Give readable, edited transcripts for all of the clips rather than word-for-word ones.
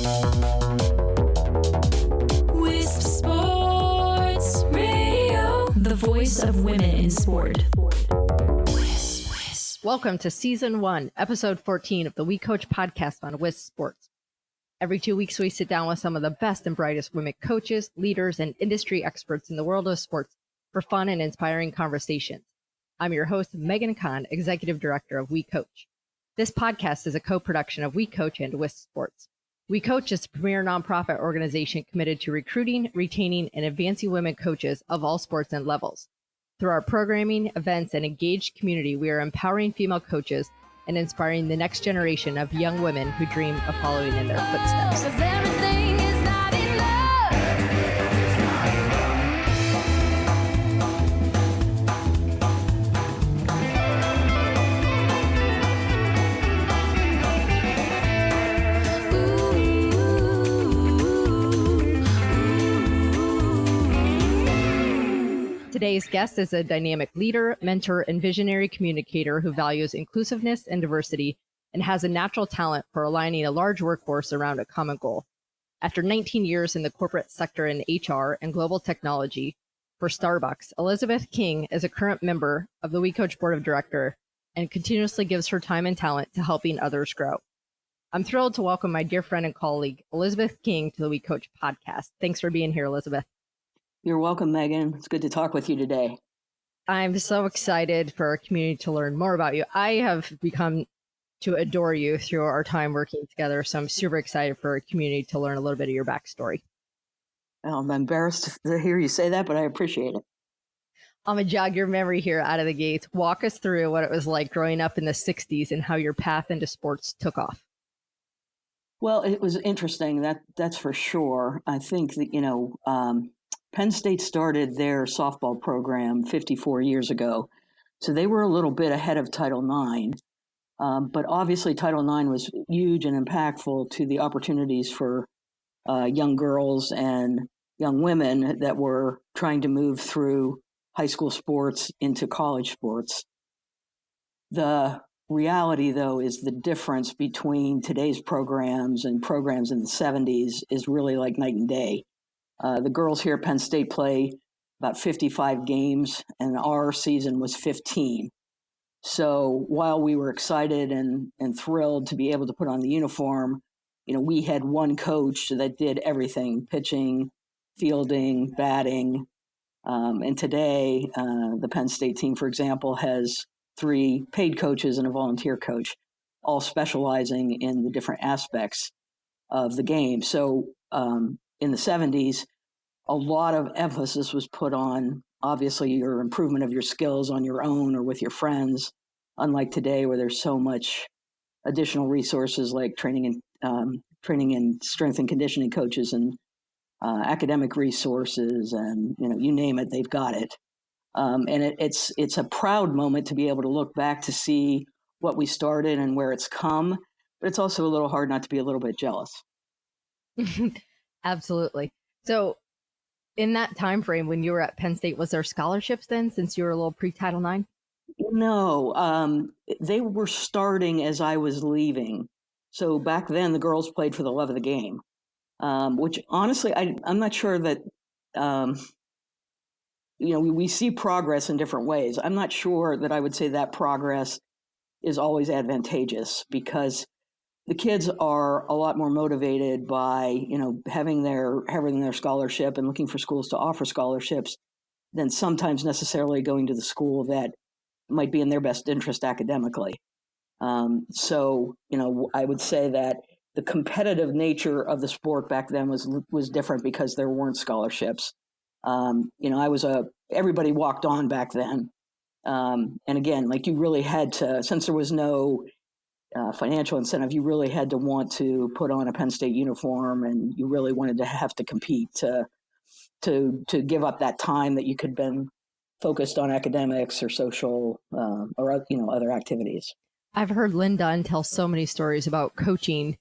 Wisp Sports Radio, the voice of women in sport. Welcome to Season 1, Episode 14 of the WeCOACH Podcast on Wisp Sports. Every 2 weeks, we sit down with some of the best and brightest women coaches, leaders, and industry experts in the world of sports for fun and inspiring conversations. I'm your host, Megan Kahn, Executive Director of WeCOACH. This podcast is a co-production of WeCOACH and Wisp Sports. WeCOACH is a premier nonprofit organization committed to recruiting, retaining, and advancing women coaches of all sports and levels. Through our programming, events, and engaged community, we are empowering female coaches and inspiring the next generation of young women who dream of following in their footsteps. Everything is not enough. Today's guest is a dynamic leader, mentor, and visionary communicator who values inclusiveness and diversity and has a natural talent for aligning a large workforce around a common goal. After 19 years in the corporate sector in HR and global technology for Starbucks, Elizabeth King is a current member of the WeCOACH Board of Directors and continuously gives her time and talent to helping others grow. I'm thrilled to welcome my dear friend and colleague, Elizabeth King, to the WeCOACH Podcast. Thanks for being here, Elizabeth. You're welcome, Megan. It's good to talk with you today. I'm so excited for our community to learn more about you. I have become to adore you through our time working together, so I'm super excited for our community to learn a little bit of your backstory. Well, I'm embarrassed to hear you say that, but I appreciate it. I'm going to jog your memory here out of the gates. Walk us through what it was like growing up in the 60s and how your path into sports took off. Well, it was interesting, that's for sure. I think that, Penn State started their softball program 54 years ago, so they were a little bit ahead of Title IX. But obviously, Title IX was huge and impactful to the opportunities for young girls and young women that were trying to move through high school sports into college sports. The reality, though, is the difference between today's programs and programs in the 70s is really like night and day. The girls here at Penn State play about 55 games, and our season was 15. So while we were excited and thrilled to be able to put on the uniform, we had one coach that did everything: pitching, fielding, batting. And today, the Penn State team, for example, has 3 paid coaches and a volunteer coach, all specializing in the different aspects of the game. So in the 70s, a lot of emphasis was put on, obviously, your improvement of your skills on your own or with your friends, unlike today where there's so much additional resources like training and strength and conditioning coaches and academic resources and, you name it, they've got it. And it's a proud moment to be able to look back to see what we started and where it's come, but it's also a little hard not to be a little bit jealous. Absolutely. So in that time frame when you were at Penn State, was there scholarships then, since you were a little pre-Title IX? No, they were starting as I was leaving. So back then, the girls played for the love of the game, which honestly, I'm not sure that, we see progress in different ways. I'm not sure that I would say that progress is always advantageous, because the kids are a lot more motivated by, having their scholarship and looking for schools to offer scholarships than sometimes necessarily going to the school that might be in their best interest academically. So, I would say that the competitive nature of the sport back then was different because there weren't scholarships. Everybody walked on back then. And again, like, you really had to, since there was no financial incentive, you really had to want to put on a Penn State uniform, and you really wanted to have to compete to give up that time that you could have been focused on academics or social or other activities. I've heard Lynn Dunn tell so many stories about coaching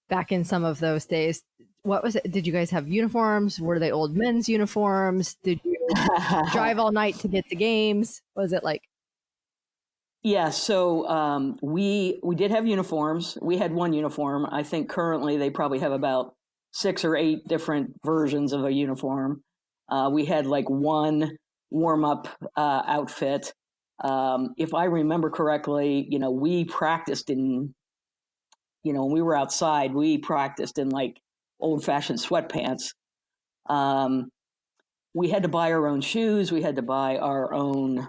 back in some of those days. What was it? Did you guys have uniforms? Were they old men's uniforms? Did you drive all night to get to games? What was it like? Yeah, so we did have uniforms. We had one uniform. I think currently they probably have about 6 or 8 different versions of a uniform. We had like one warm up outfit. If I remember correctly, we practiced in, when we were outside, we practiced in like old fashioned sweatpants. Um, we had to buy our own shoes. We had to buy our own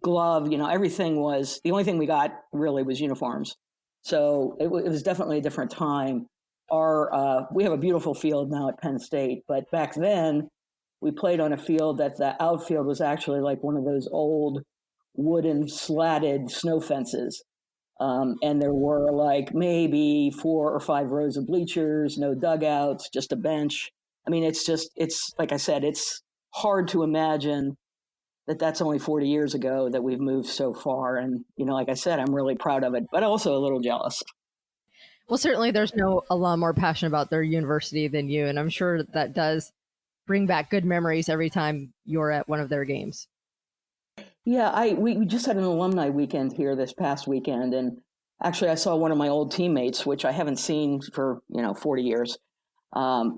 glove. Everything was, the only thing we got really was uniforms. So it was definitely a different time. We have a beautiful field now at Penn State, but back then we played on a field that the outfield was actually like one of those old wooden slatted snow fences. And there were like maybe 4 or 5 rows of bleachers, no dugouts, just a bench. I mean, it's like I said, it's hard to imagine that that's only 40 years ago that we've moved so far. And, like I said, I'm really proud of it, but also a little jealous. Well, certainly there's no alum more passionate about their university than you, and I'm sure that does bring back good memories every time you're at one of their games. Yeah, we just had an alumni weekend here this past weekend, and actually I saw one of my old teammates, which I haven't seen for 40 years.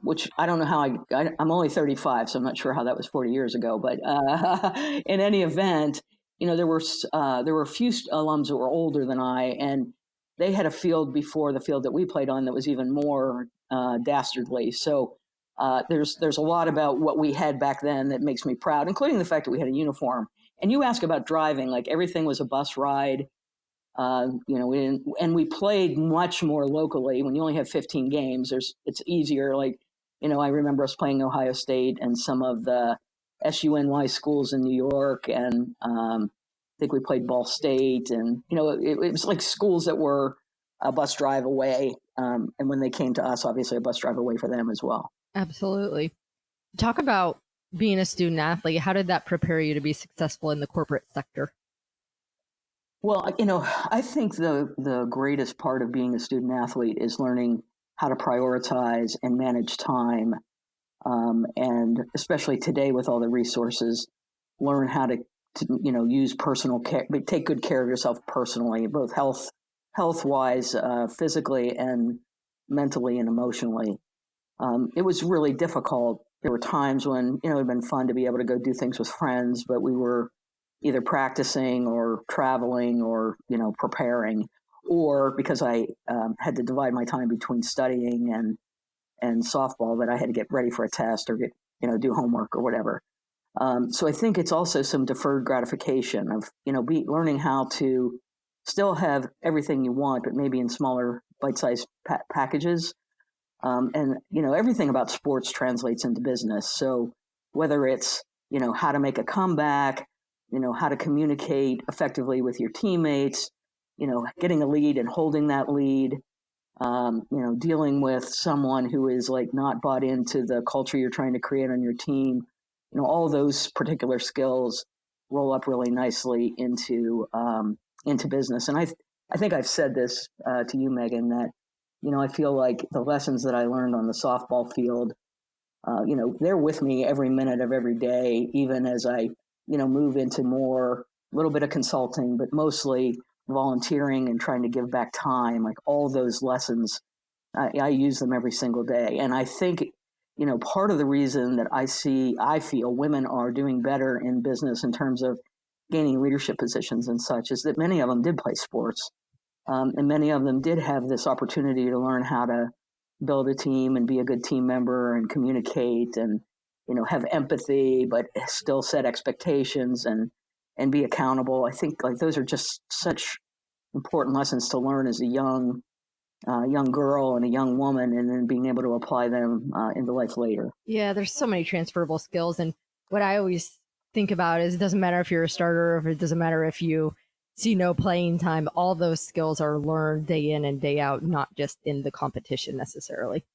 Which I don't know how I'm only 35, so I'm not sure how that was 40 years ago. But in any event, there were a few alums that were older than I, and they had a field before the field that we played on that was even more dastardly. So there's a lot about what we had back then that makes me proud, including the fact that we had a uniform. And you ask about driving, like everything was a bus ride. We played much more locally. When you only have 15 games, it's easier. Like, I remember us playing Ohio State and some of the SUNY schools in New York, and I think we played Ball State, and it was like schools that were a bus drive away. And when they came to us, obviously a bus drive away for them as well. Absolutely. Talk about being a student athlete. How did that prepare you to be successful in the corporate sector? Well, I think the greatest part of being a student athlete is learning how to prioritize and manage time. And especially today with all the resources, learn how to use personal care, take good care of yourself personally, both health-wise, physically and mentally and emotionally. It was really difficult. There were times when, it had been fun to be able to go do things with friends, but we were either practicing or traveling or, preparing, or because I had to divide my time between studying and softball, that I had to get ready for a test or do homework or whatever. So I think it's also some deferred gratification of, learning how to still have everything you want, but maybe in smaller bite-sized packages. And, everything about sports translates into business. So whether it's, how to make a comeback, how to communicate effectively with your teammates, getting a lead and holding that lead, dealing with someone who is like not bought into the culture you're trying to create on your team, all those particular skills roll up really nicely into business. And I think I've said this to you, Megan, that, I feel like the lessons that I learned on the softball field, they're with me every minute of every day, even as I, move into more, a little bit of consulting, but mostly volunteering and trying to give back time. Like all those lessons, I use them every single day. And I think, part of the reason that I feel women are doing better in business in terms of gaining leadership positions and such is that many of them did play sports. And many of them did have this opportunity to learn how to build a team and be a good team member and communicate and, have empathy, but still set expectations and be accountable. I think like those are just such important lessons to learn as a young girl and a young woman, and then being able to apply them into life later. Yeah, there's so many transferable skills. And what I always think about is it doesn't matter if you're a starter, or if it doesn't matter if you see no playing time, all those skills are learned day in and day out, not just in the competition necessarily.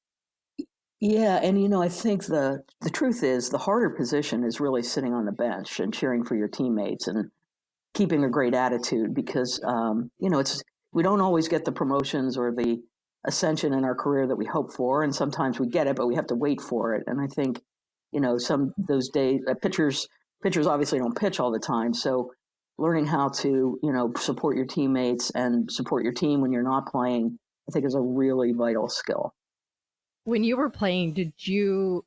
Yeah, and I think the truth is the harder position is really sitting on the bench and cheering for your teammates and keeping a great attitude, because it's we don't always get the promotions or the ascension in our career that we hope for, and sometimes we get it, but we have to wait for it. And I think some those days pitchers obviously don't pitch all the time, so learning how to, support your teammates and support your team when you're not playing, I think is a really vital skill. When you were playing, did you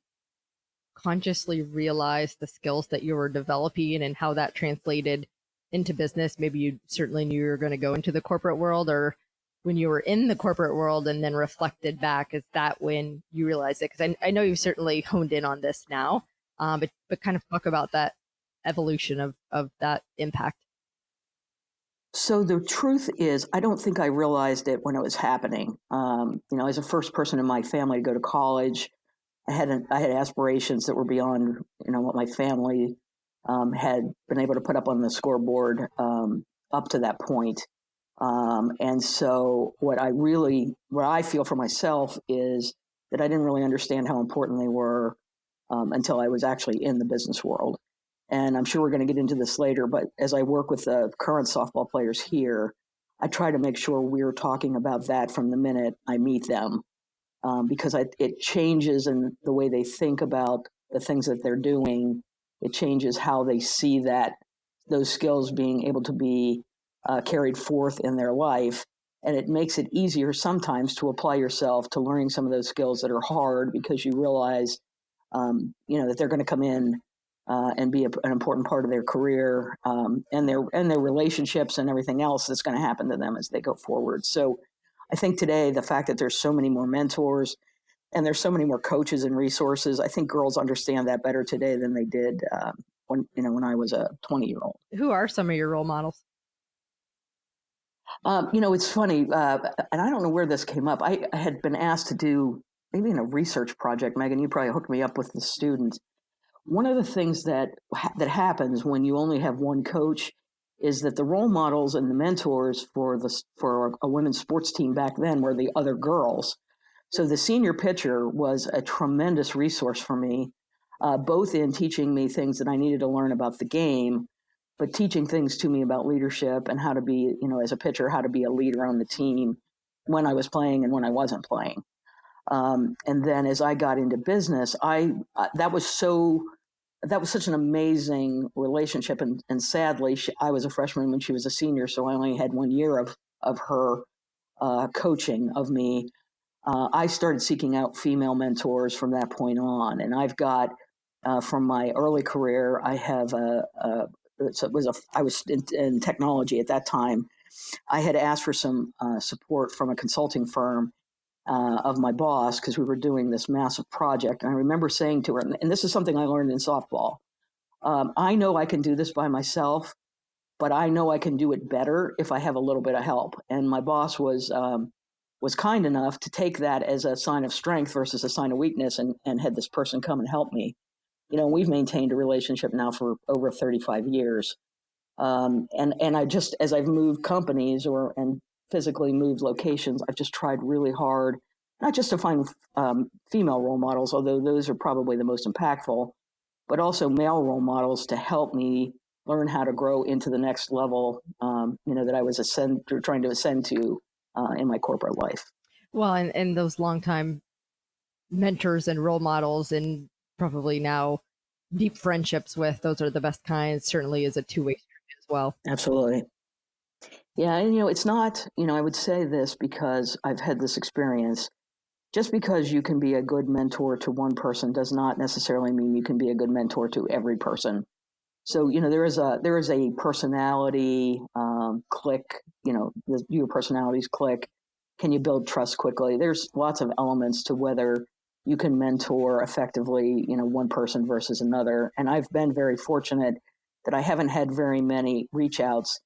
consciously realize the skills that you were developing and how that translated into business? Maybe you certainly knew you were going to go into the corporate world, or when you were in the corporate world and then reflected back, is that when you realized it? Because I know you've certainly honed in on this now, but kind of talk about that evolution of that impact. So the truth is, I don't think I realized it when it was happening. As a first person in my family to go to college, I had aspirations that were beyond, what my family had been able to put up on the scoreboard up to that point. And so what I feel for myself is that I didn't really understand how important they were until I was actually in the business world. And I'm sure we're going to get into this later, but as I work with the current softball players here, I try to make sure we're talking about that from the minute I meet them, because it changes in the way they think about the things that they're doing. It changes how they see those skills being able to be carried forth in their life. And it makes it easier sometimes to apply yourself to learning some of those skills that are hard, because you realize, that they're going to come in and be an important part of their career and their relationships and everything else that's going to happen to them as they go forward. So I think today, the fact that there's so many more mentors and there's so many more coaches and resources, I think girls understand that better today than they did when I was a 20-year-old. Who are some of your role models? It's funny, and I don't know where this came up. I had been asked to do maybe in a research project. Megan, you probably hooked me up with the students. One of the things that happens when you only have one coach is that the role models and the mentors for a women's sports team back then were the other girls. So the senior pitcher was a tremendous resource for me, both in teaching me things that I needed to learn about the game, but teaching things to me about leadership and how to be, as a pitcher, how to be a leader on the team when I was playing and when I wasn't playing. And then as I got into business, that was such an amazing relationship. And sadly, I was a freshman when she was a senior, so I only had 1 year of her coaching of me. I started seeking out female mentors from that point on. And I've got, from my early career, I have I was in technology at that time. I had asked for some support from a consulting firm of my boss, because we were doing this massive project. And I remember saying to her, and this is something I learned in softball, I know I can do this by myself, but I know I can do it better if I have a little bit of help. And my boss was kind enough to take that as a sign of strength versus a sign of weakness, and had this person come and help me. We've maintained a relationship now for over 35 years. And I just, as I've moved companies and physically moved locations, I've just tried really hard, not just to find female role models, although those are probably the most impactful, but also male role models to help me learn how to grow into the next level, that I was trying to ascend to in my corporate life. Well, and those longtime mentors and role models, and probably now deep friendships with, those are the best kinds, certainly is a two-way street as well. Absolutely. Yeah, and it's not, I would say this because I've had this experience. Just because you can be a good mentor to one person does not necessarily mean you can be a good mentor to every person. So, there is a personality click, your personalities click. Can you build trust quickly? There's lots of elements to whether you can mentor effectively, one person versus another. And I've been very fortunate that I haven't had very many reach outs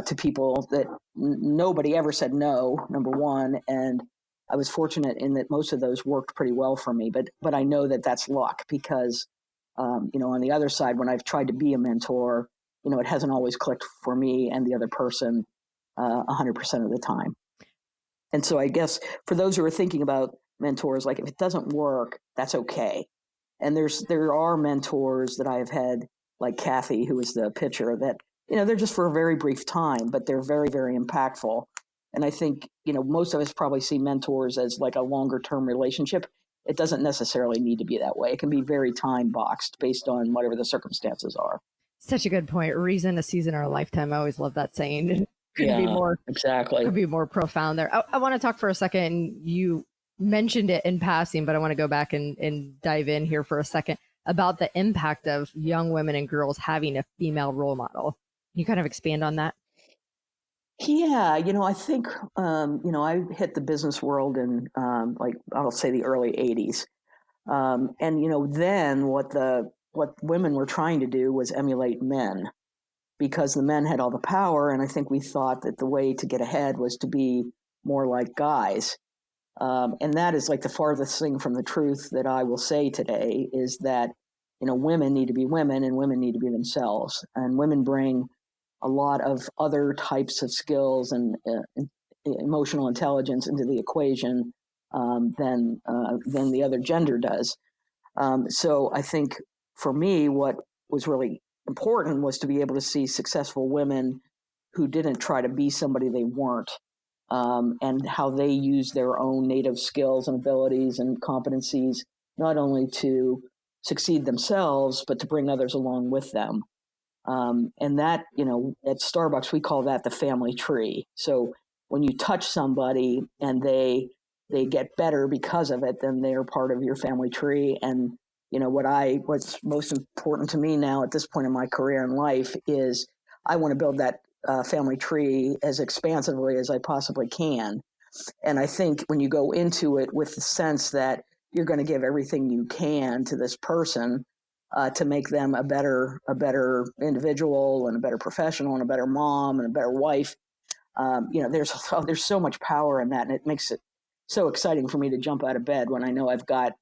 to people that nobody ever said no, number one. And I was fortunate in that most of those worked pretty well for me. But I know that that's luck, because, on the other side, when I've tried to be a mentor, it hasn't always clicked for me and the other person 100% of the time. And so I guess for those who are thinking about mentors, like, if it doesn't work, that's okay. And there are mentors that I've had, like Kathy, who is the pitcher, that, they're just for a very brief time, but they're very, very impactful. And I think, most of us probably see mentors as like a longer term relationship. It doesn't necessarily need to be that way. It can be very time boxed based on whatever the circumstances are. Such a good point. A reason, a season, or a lifetime. I always love that saying. Couldn't be more exactly. Could be more profound there. I want to talk for a second. You mentioned it in passing, but I want to go back and dive in here for a second about the impact of young women and girls having a female role model. Can you kind of expand on that? Yeah, I think, I hit the business world in, like, I'll say the early 80s. And, then what women were trying to do was emulate men because the men had all the power. And I think we thought that the way to get ahead was to be more like guys. And that is like the farthest thing from the truth that I will say today is that, women need to be women and women need to be themselves. And women bring a lot of other types of skills and emotional intelligence into the equation than the other gender does. So I think for me, what was really important was to be able to see successful women who didn't try to be somebody they weren't, and how they use their own native skills and abilities and competencies, not only to succeed themselves, but to bring others along with them. And that, at Starbucks, we call that the family tree. So when you touch somebody and they get better because of it, then they're part of your family tree. And, what's most important to me now at this point in my career and life is I want to build that family tree as expansively as I possibly can. And I think when you go into it with the sense that you're going to give everything you can to this person, to make them a better individual and a better professional and a better mom and a better wife. There's so much power in that, and it makes it so exciting for me to jump out of bed when I know I've got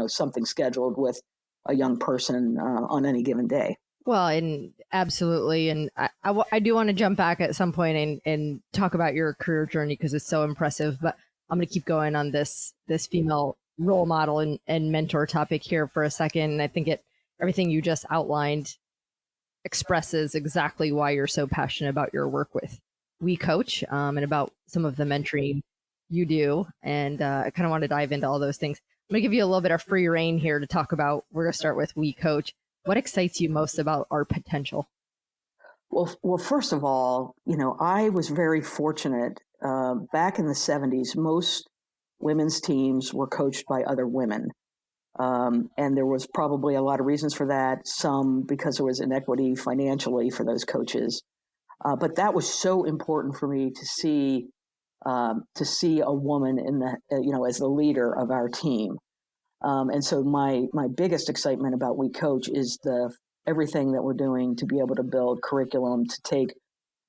something scheduled with a young person on any given day. Well, and absolutely, and I do want to jump back at some point and talk about your career journey because it's so impressive. But I'm going to keep going on this female role model and mentor topic here for a second. And I think everything you just outlined expresses exactly why you're so passionate about your work with WeCOACH and about some of the mentoring you do. And I kind of want to dive into all those things. I'm going to give you a little bit of free reign here to talk about. We're going to start with WeCOACH. What excites you most about our potential? Well, first of all, I was very fortunate. Back in the 70s, most women's teams were coached by other women. And there was probably a lot of reasons for that. Some because there was inequity financially for those coaches. But that was so important for me to see a woman in the, as the leader of our team. And so my biggest excitement about WeCOACH is everything that we're doing to be able to build curriculum to take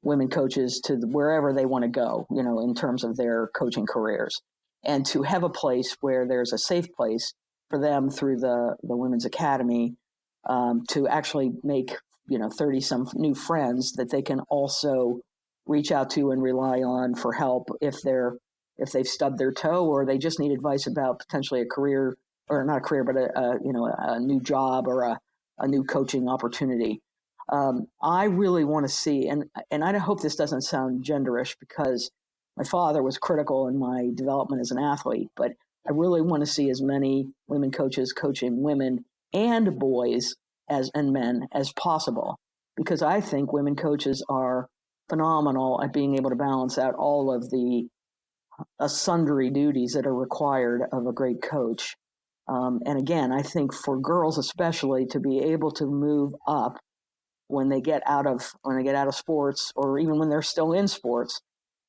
women coaches to wherever they want to go, in terms of their coaching careers, and to have a place where there's a safe place for them through the Women's Academy to actually make 30 some new friends that they can also reach out to and rely on for help if they've stubbed their toe or they just need advice about potentially a career, or not a career, but a new job or a new coaching opportunity. I really want to see, and I hope this doesn't sound genderish because my father was critical in my development as an athlete, but I really want to see as many women coaches coaching women and boys and men as possible, because I think women coaches are phenomenal at being able to balance out all of the sundry duties that are required of a great coach. And again, I think for girls especially to be able to move up when they get out of sports, or even when they're still in sports,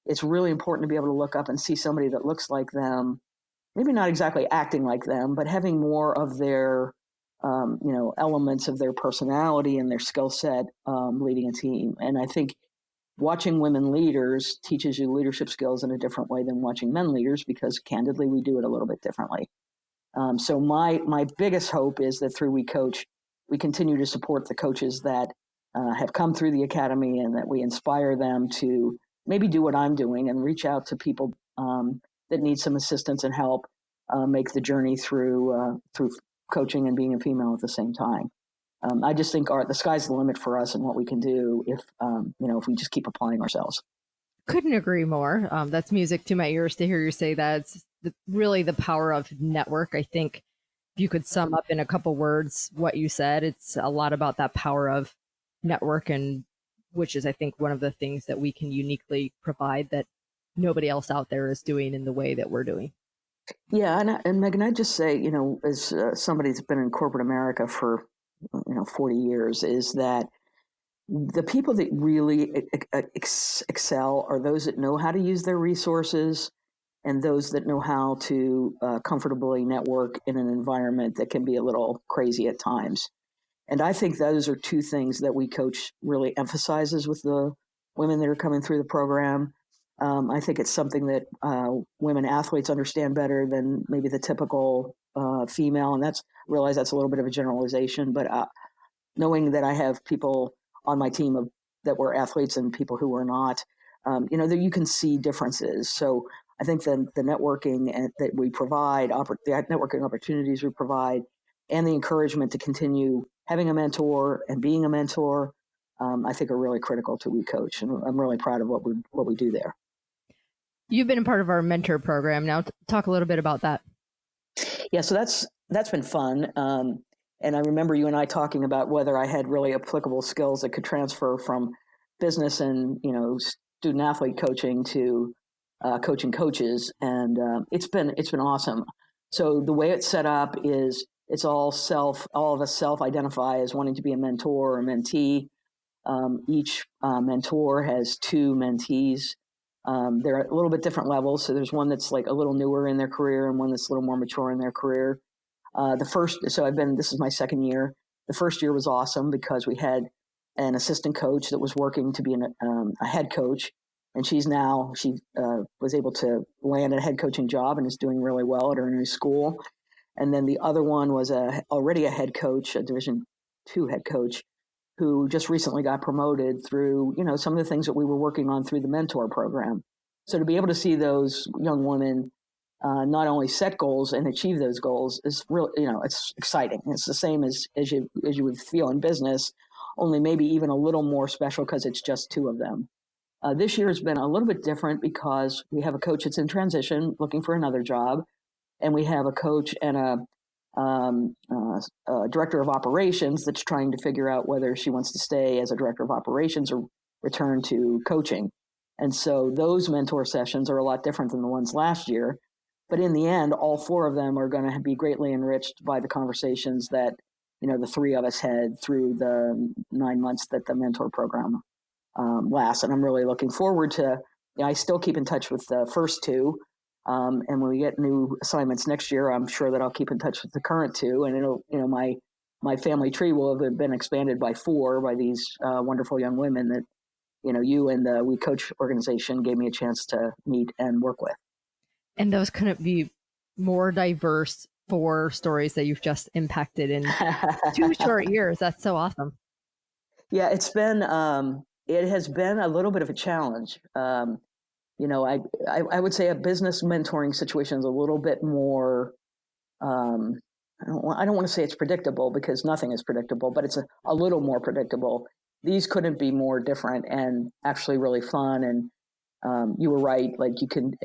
it's really important to be able to look up and see somebody that looks like them, maybe not exactly acting like them, but having more of their elements of their personality and their skill set leading a team. And I think watching women leaders teaches you leadership skills in a different way than watching men leaders, because candidly, we do it a little bit differently. So my biggest hope is that through WeCOACH, we continue to support the coaches that have come through the academy, and that we inspire them to maybe do what I'm doing and reach out to people that need some assistance and help make the journey through coaching and being a female at the same time. I just think the sky's the limit for us and what we can do if we just keep applying ourselves. Couldn't agree more. That's music to my ears to hear you say that. It's really the power of network. I think if you could sum up in a couple words what you said, it's a lot about that power of network, and which is, I think, one of the things that we can uniquely provide that nobody else out there is doing in the way that we're doing. Yeah, and Megan, I'd just say, as somebody that's been in corporate America for 40 years, is that the people that really excel are those that know how to use their resources and those that know how to comfortably network in an environment that can be a little crazy at times. And I think those are two things that WeCOACH really emphasizes with the women that are coming through the program. I think it's something that women athletes understand better than maybe the typical female. And realize that's a little bit of a generalization, but knowing that I have people on my team that were athletes and people who were not, that you can see differences. So I think the networking that we provide, the networking opportunities we provide, and the encouragement to continue having a mentor and being a mentor, I think are really critical to WeCOACH, and I'm really proud of what we do there. You've been a part of our mentor program. Now, talk a little bit about that. Yeah, so that's been fun. And I remember you and I talking about whether I had really applicable skills that could transfer from business and student athlete coaching to coaching coaches, and it's been awesome. So the way it's set up is it's all of us self-identify as wanting to be a mentor or mentee. Each mentor has two mentees. They're at a little bit different levels. So there's one that's like a little newer in their career and one that's a little more mature in their career. This is my second year. The first year was awesome because we had an assistant coach that was working to be a head coach. And she was able to land a head coaching job and is doing really well at her new school. And then the other one was already a head coach, a Division II head coach, who just recently got promoted through, some of the things that we were working on through the mentor program. So to be able to see those young women not only set goals and achieve those goals is real, it's exciting. It's the same as you would feel in business, only maybe even a little more special because it's just two of them. This year has been a little bit different because we have a coach that's in transition, looking for another job, and we have a coach and a director of operations that's trying to figure out whether she wants to stay as a director of operations or return to coaching. And so those mentor sessions are a lot different than the ones last year. But in the end, all four of them are going to be greatly enriched by the conversations that, the three of us had through the 9 months that the mentor program lasts. And I'm really looking forward to, I still keep in touch with the first two. And when we get new assignments next year, I'm sure that I'll keep in touch with the current two. And it'll, my family tree will have been expanded by four by these wonderful young women that, you and the WeCOACH organization gave me a chance to meet and work with. And those couldn't be more diverse for stories that you've just impacted in 2 short years. That's so awesome. Yeah, it has been a little bit of a challenge. I would say a business mentoring situation is a little bit more, I don't want to say it's predictable because nothing is predictable, but it's a little more predictable. These couldn't be more different and actually really fun. And you were right. Like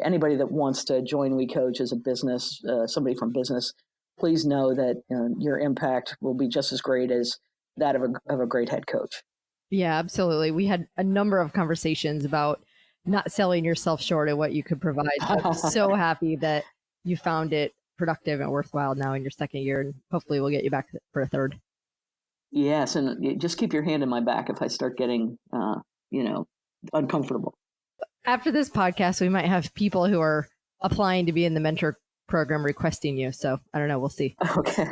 anybody that wants to join WeCOACH as a business, somebody from business, please know that your impact will be just as great as that of a great head coach. Yeah, absolutely. We had a number of conversations about not selling yourself short of what you could provide. So I'm so happy that you found it productive and worthwhile now in your second year, and hopefully we'll get you back for a third. Yes, and just keep your hand in my back if I start getting, uncomfortable. After this podcast, we might have people who are applying to be in the mentor program requesting you. So I don't know. We'll see. Okay.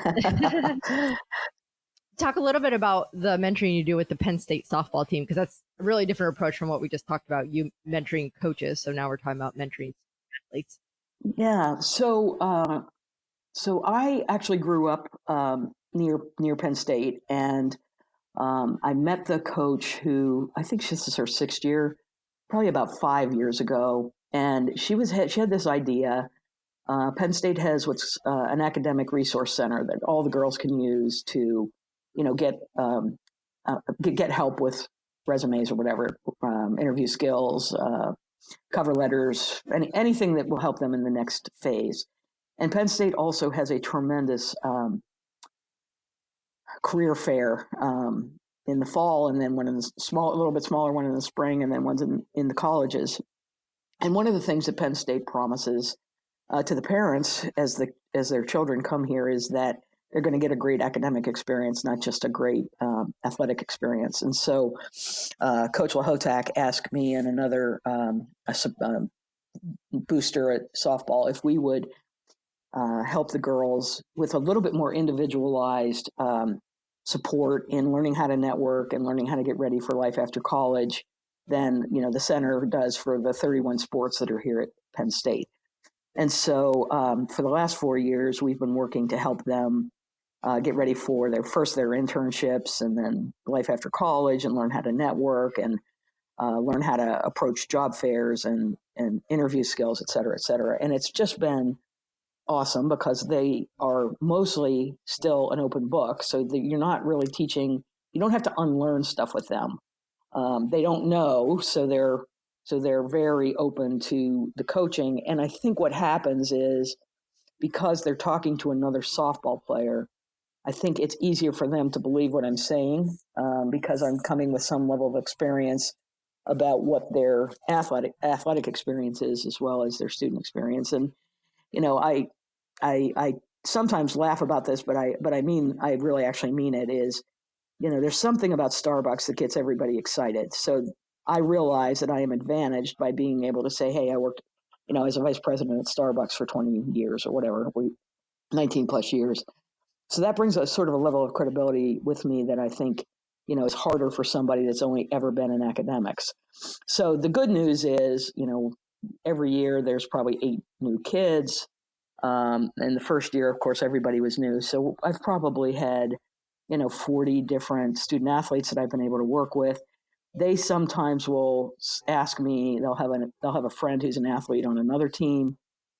Talk a little bit about the mentoring you do with the Penn State softball team, because that's a really different approach from what we just talked about, you mentoring coaches. So now we're talking about mentoring athletes. Yeah. So I actually grew up near Penn State, and I met the coach who I think this is her sixth year, probably about 5 years ago, and she had this idea. Penn State has what's an academic resource center that all the girls can use to, get help with resumes or whatever, interview skills, cover letters, anything that will help them in the next phase. And Penn State also has a tremendous career fair in the fall, and then one in the a little bit smaller one in the spring, and then one's in the colleges. And one of the things that Penn State promises to the parents as their children come here is that they're going to get a great academic experience, not just a great athletic experience. And so Coach Lahotak asked me and another booster at softball if we would help the girls with a little bit more individualized support in learning how to network and learning how to get ready for life after college than the center does for the 31 sports that are here at Penn State. And so for the last 4 years, we've been working to help them get ready for their internships and then life after college, and learn how to network and learn how to approach job fairs and interview skills, et cetera, et cetera. And it's just been awesome because they are mostly still an open book. So that you're not really teaching, you don't have to unlearn stuff with them. They don't know. So they're very open to the coaching. And I think what happens is because they're talking to another softball player, I think it's easier for them to believe what I'm saying because I'm coming with some level of experience about what their athletic experience is as well as their student experience. And, I sometimes laugh about this, but I really actually mean it is, there's something about Starbucks that gets everybody excited. So I realize that I am advantaged by being able to say, hey, I worked, as a vice president at Starbucks for 20 years or whatever, 19 plus years. So that brings a sort of a level of credibility with me that I think, is harder for somebody that's only ever been in academics. So the good news is, every year there's probably 8 new kids. And the first year, of course, everybody was new. So I've probably had, 40 different student athletes that I've been able to work with. They sometimes will ask me, they'll have a friend who's an athlete on another team,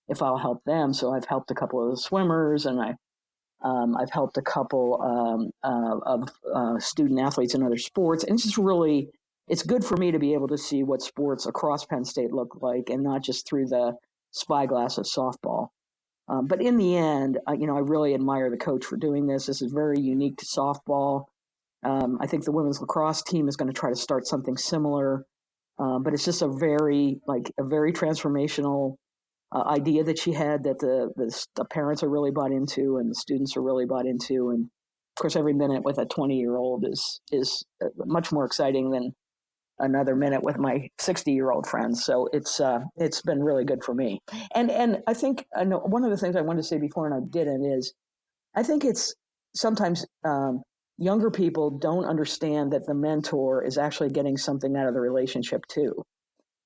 if I'll help them. So I've helped a couple of the swimmers, and I've helped a couple of student athletes in other sports. And it's good for me to be able to see what sports across Penn State look like and not just through the spyglass of softball. But in the end, I really admire the coach for doing this. This is very unique to softball. I think the women's lacrosse team is going to try to start something similar. But it's just a very transformational idea that she had that the parents are really bought into and the students are really bought into. And of course, every minute with a 20-year-old is much more exciting than another minute with my 60-year-old friends. So it's been really good for me. And I think one of the things I wanted to say before and I didn't is I think it's sometimes younger people don't understand that the mentor is actually getting something out of the relationship too.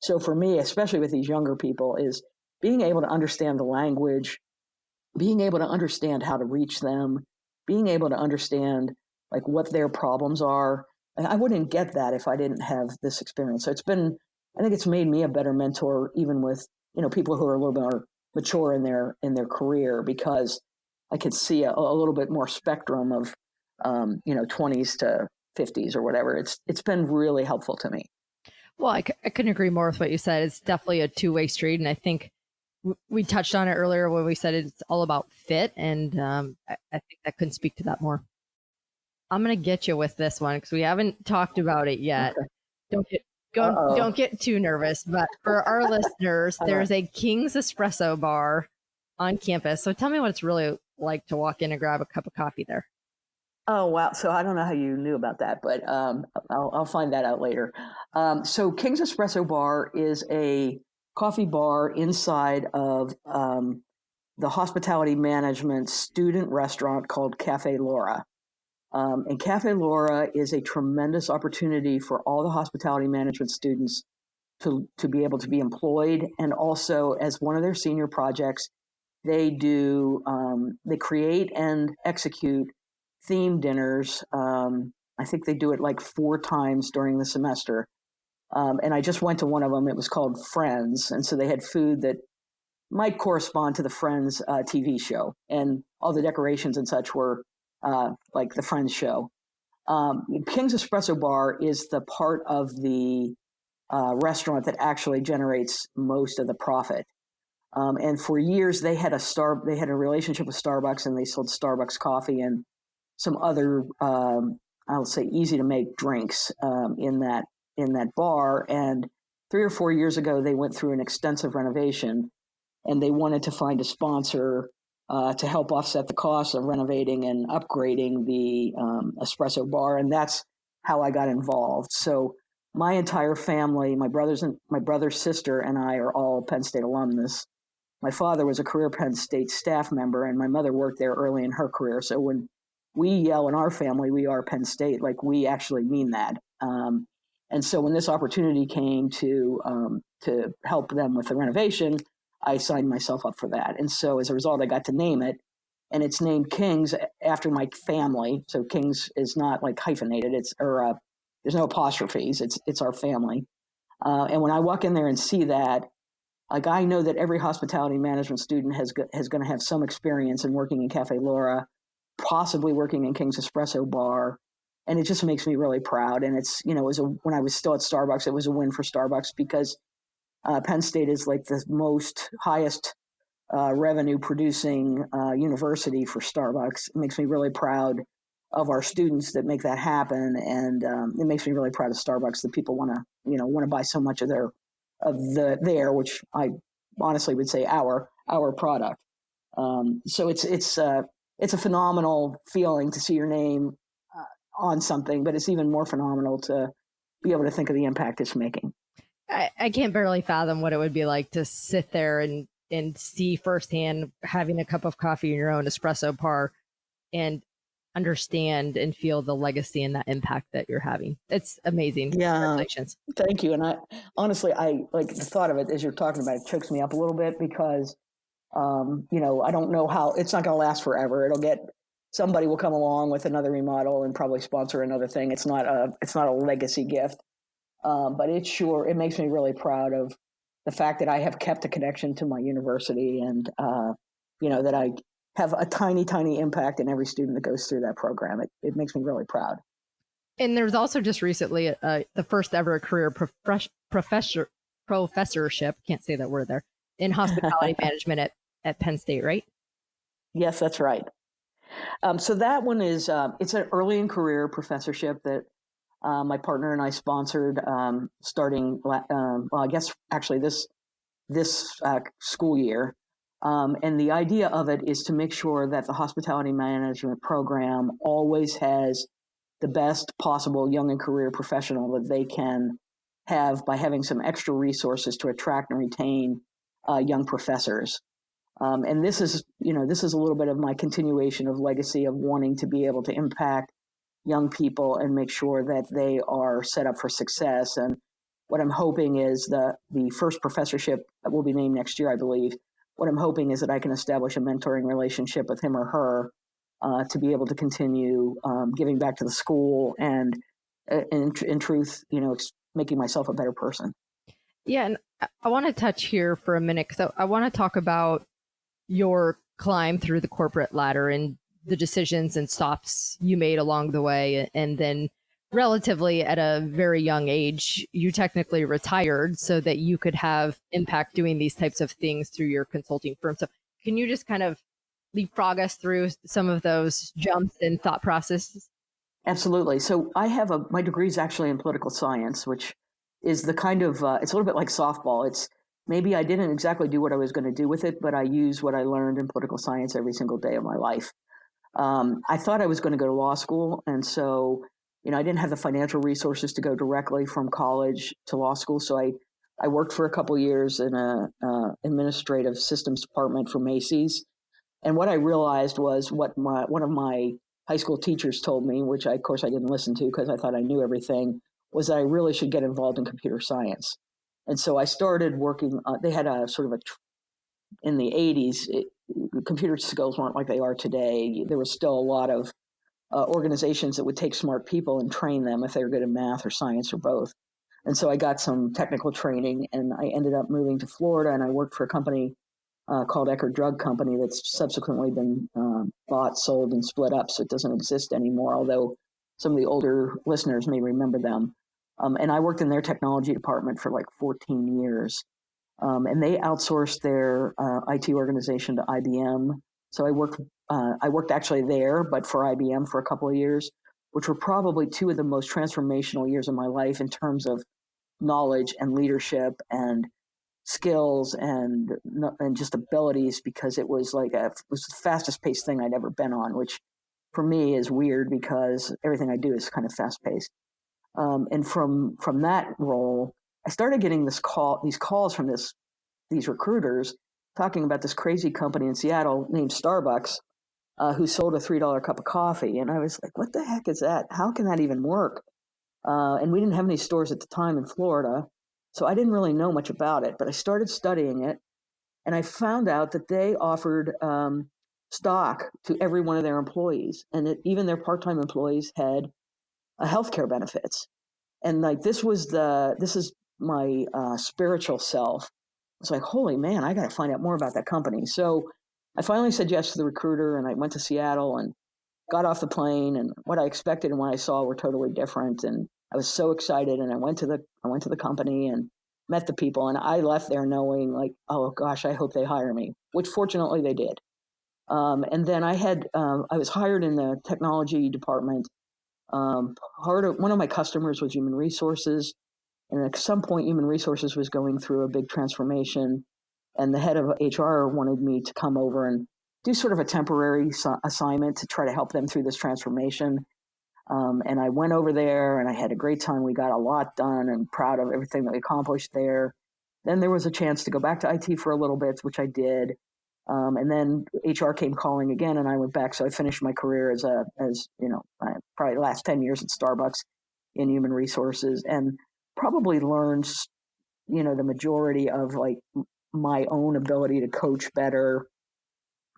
So for me, especially with these younger people, is being able to understand the language, being able to understand how to reach them, being able to understand like what their problems are. And I wouldn't get that if I didn't have this experience. So I think it's made me a better mentor, even with, people who are a little bit more mature in their career, because I could see a little bit more spectrum of, 20s to 50s or whatever. It's been really helpful to me. Well, I couldn't agree more with what you said. It's definitely a two-way street. And I think we touched on it earlier when we said it's all about fit. And I think I couldn't speak to that more. I'm going to get you with this one because we haven't talked about it yet. Okay. Don't get too nervous. But for our listeners, there's a King's Espresso bar on campus. So tell me what it's really like to walk in and grab a cup of coffee there. Oh, wow. So I don't know how you knew about that, but I'll find that out later. So King's Espresso Bar is a coffee bar inside of the hospitality management student restaurant called Cafe Laura. And Cafe Laura is a tremendous opportunity for all the hospitality management students to be able to be employed. And also, as one of their senior projects, they create and execute theme dinners. I think they do it like 4 times during the semester. And I just went to one of them. It was called Friends. And so they had food that might correspond to the Friends TV show. And all the decorations and such were like the Friends show. King's Espresso Bar is the part of the restaurant that actually generates most of the profit. And for years they had a relationship with Starbucks, and they sold Starbucks coffee and some other I'll say, easy to make drinks in that bar. And 3 or 4 years ago, they went through an extensive renovation, and they wanted to find a sponsor to help offset the cost of renovating and upgrading the espresso bar. And that's how I got involved. So my entire family, my brother's sister and I are all Penn State alumnus. My father was a career Penn State staff member, and my mother worked there early in her career. So when we yell in our family, we are Penn State, like we actually mean that. And so when this opportunity came to help them with the renovation, I signed myself up for that. And so as a result, I got to name it. And it's named Kings after my family. So Kings is not like hyphenated. There's no apostrophes. It's our family. And when I walk in there and see that, like, I know that every hospitality management student has going to have some experience in working in Cafe Laura, possibly working in King's Espresso Bar. And it just makes me really proud. And it's, when I was still at Starbucks, it was a win for Starbucks because Penn State is like the highest revenue producing university for Starbucks. It makes me really proud of our students that make that happen. And it makes me really proud of Starbucks that people want to buy so much of their, which I honestly would say our product. So it's a phenomenal feeling to see your name on something, but it's even more phenomenal to be able to think of the impact it's making. I can't barely fathom what it would be like to sit there and see firsthand having a cup of coffee in your own espresso bar and understand and feel the legacy and that impact that you're having. It's amazing. Yeah. Congratulations. Thank you. And I honestly, I like the thought of it as you're talking about it chokes me up a little bit because, I don't know how it's not going to last forever. Somebody will come along with another remodel and probably sponsor another thing. It's not a legacy gift. But it makes me really proud of the fact that I have kept a connection to my university and, that I have a tiny, tiny impact in every student that goes through that program. It makes me really proud. And there's also just recently the first ever career professorship, can't say that word there, in hospitality management at Penn State, right? Yes, that's right. So that one is, it's an early in career professorship that my partner and I sponsored starting, I guess actually this school year. And the idea of it is to make sure that the hospitality management program always has the best possible young and career professional that they can have by having some extra resources to attract and retain young professors. And this is a little bit of my continuation of legacy of wanting to be able to impact young people and make sure that they are set up for success. And what I'm hoping is the first professorship that will be named next year, I believe. What I'm hoping is that I can establish a mentoring relationship with him or her to be able to continue giving back to the school and in truth, making myself a better person. Yeah, and I want to touch here for a minute because I want to talk about your climb through the corporate ladder and the decisions and stops you made along the way. And then relatively at a very young age, you technically retired so that you could have impact doing these types of things through your consulting firm. So can you just kind of leapfrog us through some of those jumps and thought processes? Absolutely. So I have my degree is actually in political science, which is the kind of, it's a little bit like softball. It's maybe I didn't exactly do what I was going to do with it, but I use what I learned in political science every single day of my life. I thought I was going to go to law school. And so, I didn't have the financial resources to go directly from college to law school. So I worked for a couple of years in a administrative systems department for Macy's. And what I realized was what one of my high school teachers told me, which of course I didn't listen to because I thought I knew everything, was that I really should get involved in computer science. And so I started working, they had a sort of in the 80s, computer skills weren't like they are today. There was still a lot of organizations that would take smart people and train them if they were good at math or science or both. And so I got some technical training and I ended up moving to Florida and I worked for a company called Eckerd Drug Company that's subsequently been bought, sold, and split up. So it doesn't exist anymore, although some of the older listeners may remember them. And I worked in their technology department for like 14 years. And they outsourced their IT organization to IBM. So I worked actually there, but for IBM for a couple of years, which were probably two of the most transformational years of my life in terms of knowledge and leadership and skills and just abilities, because it was it was the fastest paced thing I'd ever been on, which for me is weird because everything I do is kind of fast paced. And from that role, I started getting these calls from these recruiters talking about this crazy company in Seattle named Starbucks, who sold a $3 cup of coffee. And I was like, what the heck is that? How can that even work? And we didn't have any stores at the time in Florida, so I didn't really know much about it. But I started studying it, and I found out that they offered stock to every one of their employees, and that even their part-time employees had healthcare benefits. And this is my spiritual self. I was like, holy man, I got to find out more about that company. So I finally said yes to the recruiter, and I went to Seattle and got off the plane, and what I expected and what I saw were totally different. And I was so excited, and I went to the company and met the people, and I left there knowing oh gosh, I hope they hire me, which fortunately they did. And then I was hired in the technology department. One of my customers was human resources, and at some point human resources was going through a big transformation, and the head of HR wanted me to come over and do sort of a temporary assignment to try to help them through this transformation. And I went over there, and I had a great time. We got a lot done, and proud of everything that we accomplished there. Then there was a chance to go back to IT for a little bit, which I did. And then HR came calling again, and I went back. So I finished my career as probably the last 10 years at Starbucks in human resources, and probably learned, the majority of my own ability to coach better,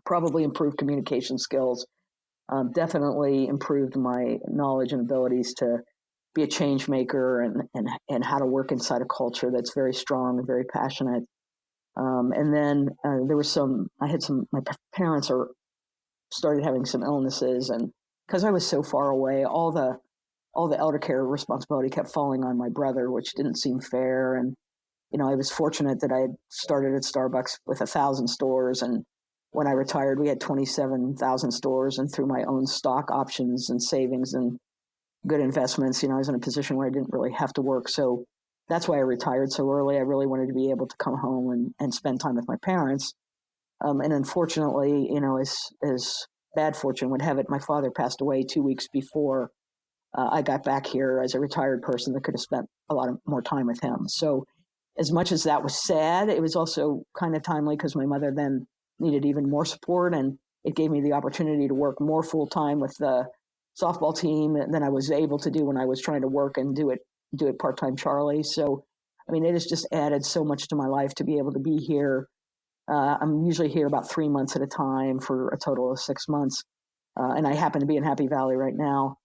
probably improved communication skills, definitely improved my knowledge and abilities to be a change maker and how to work inside a culture that's very strong and very passionate. And then my parents started having some illnesses, and because I was so far away, all the elder care responsibility kept falling on my brother, which didn't seem fair. And I was fortunate that I had started at Starbucks with 1,000 stores, and when I retired, we had 27,000 stores, and through my own stock options and savings and good investments, I was in a position where I didn't really have to work. So that's why I retired so early. I really wanted to be able to come home and spend time with my parents. And unfortunately, as bad fortune would have it, my father passed away 2 weeks before I got back here as a retired person that could have spent a lot more time with him. So as much as that was sad, it was also kind of timely because my mother then needed even more support, and it gave me the opportunity to work more full time with the softball team than I was able to do when I was trying to work and do it part-time Charlie. So, it has just added so much to my life to be able to be here. I'm usually here about 3 months at a time for a total of 6 months. And I happen to be in Happy Valley right now.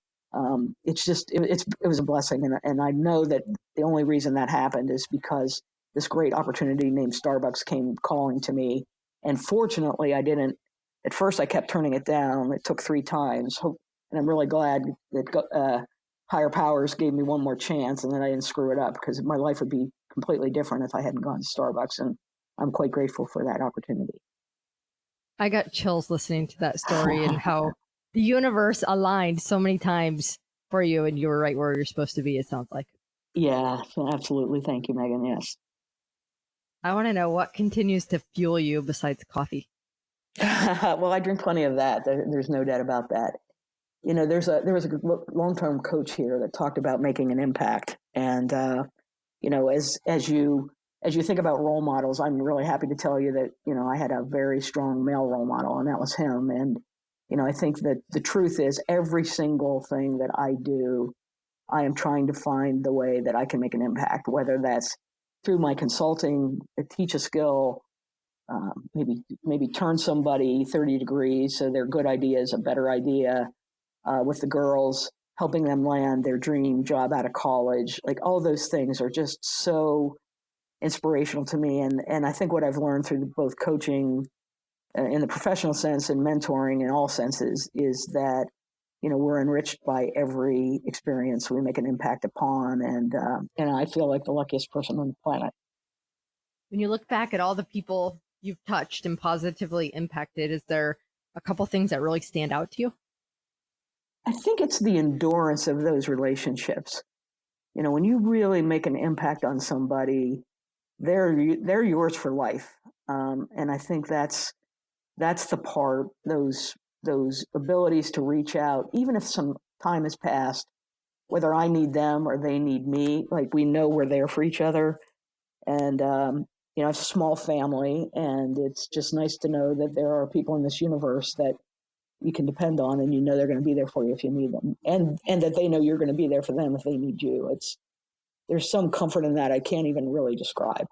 It was a blessing. And I know that the only reason that happened is because this great opportunity named Starbucks came calling to me. And fortunately, I didn't. At first, I kept turning it down. It took 3 times. And I'm really glad that higher powers gave me one more chance, and then I didn't screw it up, because my life would be completely different if I hadn't gone to Starbucks. And I'm quite grateful for that opportunity. I got chills listening to that story and how the universe aligned so many times for you, and you were right where you're supposed to be, it sounds like. Yeah, absolutely. Thank you, Megan. Yes. I want to know what continues to fuel you besides coffee. Well, I drink plenty of that. There's no doubt about that. There was a long-term coach here that talked about making an impact. And, as you think about role models, I'm really happy to tell you that, I had a very strong male role model, and that was him. And, I think that the truth is every single thing that I do, I am trying to find the way that I can make an impact, whether that's through my consulting, teach a skill, maybe turn somebody 30 degrees so their good idea is a better idea, with the girls, helping them land their dream job out of college. All those things are just so inspirational to me. And I think what I've learned through both coaching in the professional sense and mentoring in all senses is that, we're enriched by every experience we make an impact upon. And I feel like the luckiest person on the planet. When you look back at all the people you've touched and positively impacted, is there a couple things that really stand out to you? I think it's the endurance of those relationships. When you really make an impact on somebody, they're yours for life. And I think that's the part, those abilities to reach out, even if some time has passed, whether I need them or they need me, like we know we're there for each other. And, it's a small family, and it's just nice to know that there are people in this universe that you can depend on, and they're going to be there for you if you need them, and that they know you're going to be there for them if they need you. There's some comfort in that I can't even really describe.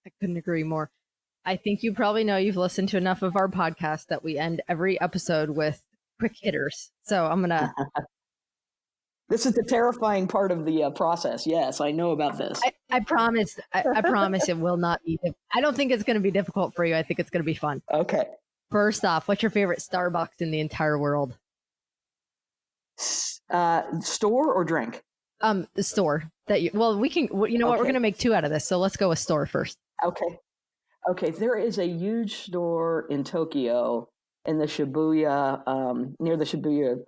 I couldn't agree more. I think you probably know, you've listened to enough of our podcast, that we end every episode with quick hitters. So I'm going to... This is the terrifying part of the process. Yes, I know about this. I promise. I promise it will not be. I don't think it's going to be difficult for you. I think it's going to be fun. Okay. First off, what's your favorite Starbucks in the entire world? Store or drink? The store. We can. You know what? We're going to make two out of this. So let's go with store first. Okay. There is a huge store in Tokyo, in the Shibuya, near the Shibuya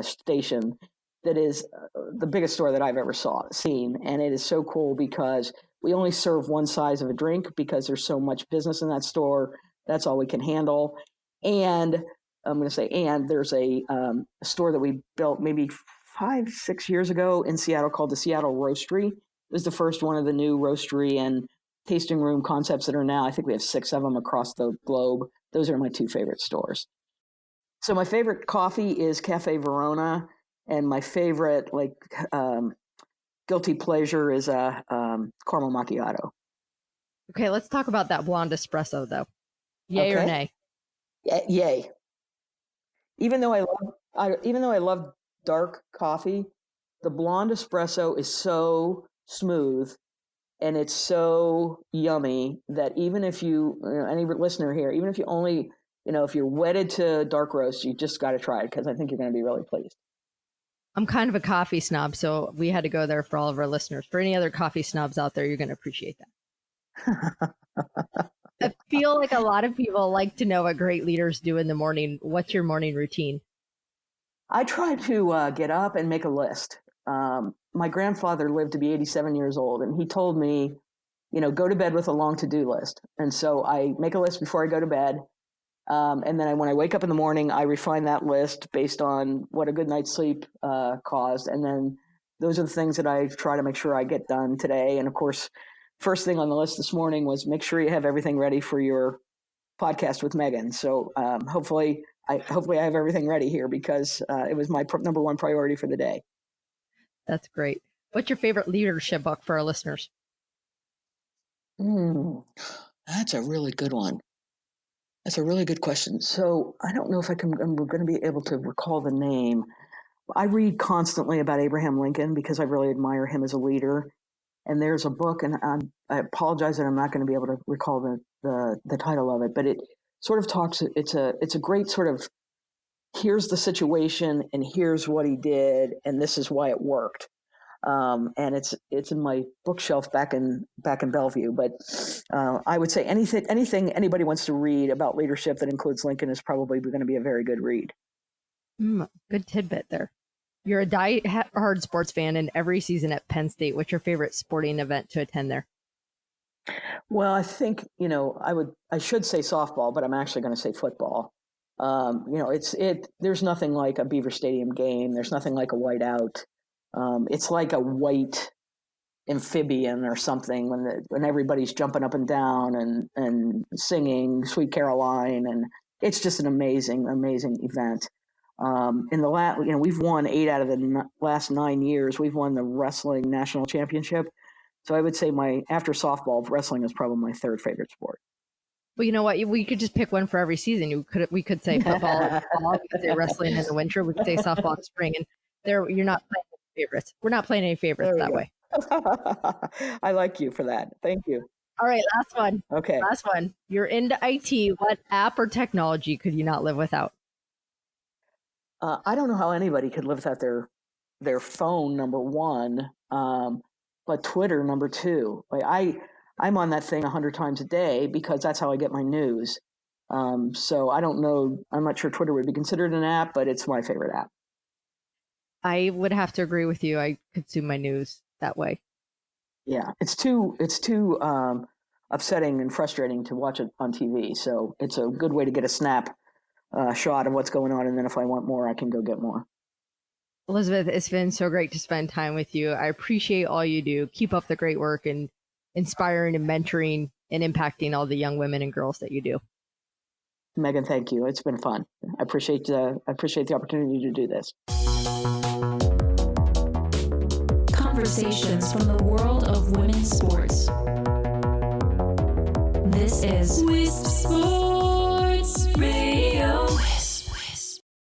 station, that is the biggest store that I've ever seen. And it is so cool because we only serve one size of a drink because there's so much business in that store. That's all we can handle. And I'm going to say, and there's a store that we built maybe 5-6 years ago in Seattle called the Seattle Roastery. It was the first one of the new roastery and tasting room concepts that are now, I think we have 6 of them across the globe. Those are my 2 favorite stores. So my favorite coffee is Cafe Verona. And my favorite, guilty pleasure is a caramel macchiato. Okay, let's talk about that blonde espresso, though. Yay or nay? Yay. Even though I love dark coffee, the blonde espresso is so smooth and it's so yummy that even if any listener here, even if you only, if you're wedded to dark roast, you just got to try it because I think you're going to be really pleased. I'm kind of a coffee snob, so we had to go there for all of our listeners. For any other coffee snobs out there, you're going to appreciate that. I feel like a lot of people like to know what great leaders do in the morning. What's your morning routine? I try to get up and make a list. My grandfather lived to be 87 years old, and he told me, go to bed with a long to-do list. And so I make a list before I go to bed. And then when I wake up in the morning, I refine that list based on what a good night's sleep caused. And then those are the things that I try to make sure I get done today. And of course, first thing on the list this morning was make sure you have everything ready for your podcast with Megan. So hopefully I have everything ready here because it was my number one priority for the day. That's great. What's your favorite leadership book for our listeners? That's a really good one. That's a really good question. So I don't know if I'm going to be able to recall the name. I read constantly about Abraham Lincoln because I really admire him as a leader. And there's a book, and I apologize that I'm not going to be able to recall the title of it, but it sort of talks. It's a great sort of, here's the situation and here's what he did and this is why it worked. And it's in my bookshelf back in Bellevue. But I would say anything anybody wants to read about leadership that includes Lincoln is probably going to be a very good read. Good tidbit there. You're a die-hard sports fan, and every season at Penn State, what's your favorite sporting event to attend there? Well, I think I should say softball, but I'm actually going to say football. There's nothing like a Beaver Stadium game. There's nothing like a whiteout. It's like a white amphibian or something when everybody's jumping up and down and singing Sweet Caroline, and it's just an amazing, amazing event. In the we've won 8 out of the last 9 years. We've won the wrestling national championship. So I would say after softball, wrestling is probably my 3rd favorite sport. Well, you know what? We could just pick one for every season. We could say football in the fall, we could say wrestling in the winter, we could say softball in the spring, and you're not playing any favorites. We're not playing any favorites that way. I like you for that. Thank you. All right, last one. Okay. Last one. You're into IT. What app or technology could you not live without? I don't know how anybody could live without their phone, number one, but Twitter, number 2. I'm on that thing 100 times a day because that's how I get my news. So I don't know. I'm not sure Twitter would be considered an app, but it's my favorite app. I would have to agree with you. I consume my news that way. Yeah, it's too upsetting and frustrating to watch it on TV. So it's a good way to get a snap shot of what's going on, and then if I want more, I can go get more. Elizabeth, it's been so great to spend time with you. I appreciate all you do. Keep up the great work and inspiring and mentoring and impacting all the young women and girls that you do. Megan, thank you. It's been fun. I appreciate the opportunity to do this. Conversations from the world of women's sports. This is Wisp Sports Radio.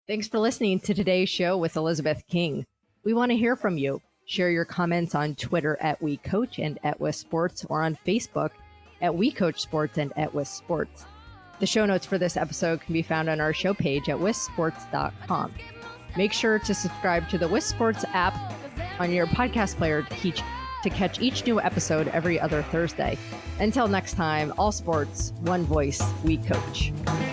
Thanks for listening to today's show with Elizabeth King. We want to hear from you. Share your comments on Twitter at WeCOACH and at Wisp Sports, or on Facebook at WeCOACH Sports and at Wisp Sports. The show notes for this episode can be found on our show page at wispsports.com. Make sure to subscribe to the Wisp Sports app on your podcast player to catch each new episode every other Thursday. Until next time, all sports, one voice, WeCOACH.